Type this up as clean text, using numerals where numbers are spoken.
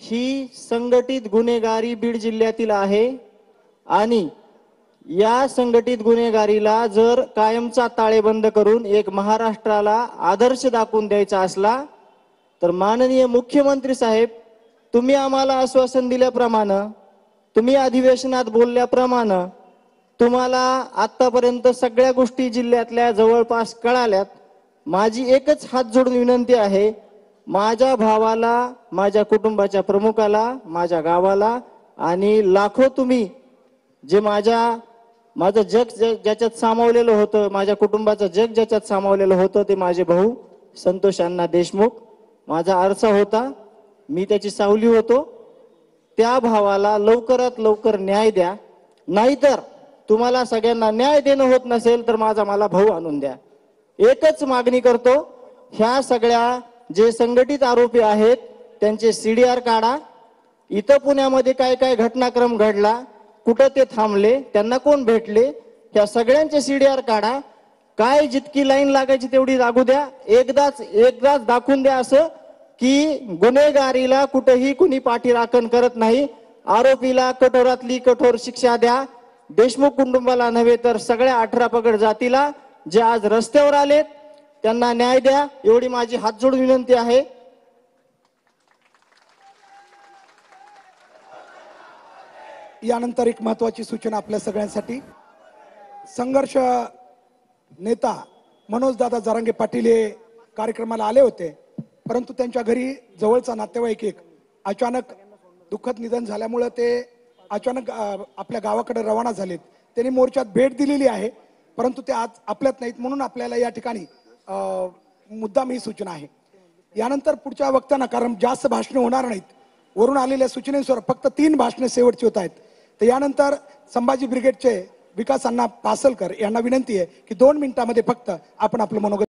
ही संघटित गुन्हेगारी बीड जिल्ह्यातील आहे आणि या संघटित गुन्हेगारीला जर कायमचा ताळेबंद करून एक महाराष्ट्राला आदर्श दाखवून द्यायचा असला तर माननीय मुख्यमंत्री साहेब, तुम्ही आम्हाला आश्वासन दिल्याप्रमाणे, तुम्ही अधिवेशनात बोलल्याप्रमाणे तुम्हाला आतापर्यंत सगळ्या गोष्टी जिल्ह्यातल्या जवळपास कळाल्यात। माझी एकच हात जोडून विनंती आहे, माझ्या भावाला, माझ्या कुटुंबाच्या प्रमुखाला, माझ्या गावाला आणि लाखो तुम्ही जे माझं जग ज्याच्यात सामावलेलं होतं, माझ्या कुटुंबाचं जग ज्याच्यात सामावलेलं होतं ते माझे भाऊ संतोष अण्णा देशमुख, माझा आरसा होता, मी त्याची सावली होतो। त्या भावाला लवकरात लवकर न्याय द्या, नाहीतर तुम्हाला सगळ्यांना न्याय देणं होत नसेल तर मला भाऊ आणून द्या। एकच मागणी करतो, ह्या सगळ्या जे संघटित आरोपी आहेत त्यांचे सीडीआर काढा। इथं पुण्यामध्ये काय काय घटनाक्रम घडला, कुठं ते थांबले, त्यांना कोण भेटले, त्या सगळ्यांचे सीडीआर काढा। काय जितकी लाईन लागायची तेवढी लागू द्या। एकदाच दाखवून द्या असं की गुन्हेगारीला कुठेही कुणी पाठीराखण करत नाही। आरोपीला कठोरातली कठोर शिक्षा द्या। देशमुख कुटुंबाला नव्हे तर सगळ्या 18 पगड जातीला जे आज रस्त्यावर आलेत त्यांना न्याय द्या, एवढी माझी हात जोडून विनंती आहे। यानंतर एक महत्त्वाची सूचना आपल्या सगळ्यांसाठी। संघर्ष नेता मनोजदादा जरांगे पाटील हे कार्यक्रमाला आले होते, परंतु त्यांच्या घरी जवळचा नातेवाईक एक अचानक दुःखद निधन झाल्यामुळे ते अचानक आपल्या गावाकडे रवाना झालेत। त्यांनी मोर्चात भेट दिलेली आहे, परंतु ते आज आपल्यात नाहीत, म्हणून आपल्याला या ठिकाणी मुद्दाम ही सूचना आहे। यानंतर पुढच्या वक्त्यांना, कारण जास्त भाषणे होणार नाहीत, वरून आलेल्या सूचनेनुसार फक्त 3 भाषणे शेवटची होत आहेत, तर यानंतर संभाजी ब्रिगेडचे विकास अण्णा पासलकर यांना विनंती आहे की 2 मिनिटांमध्ये फक्त आपण आपलं मनोगत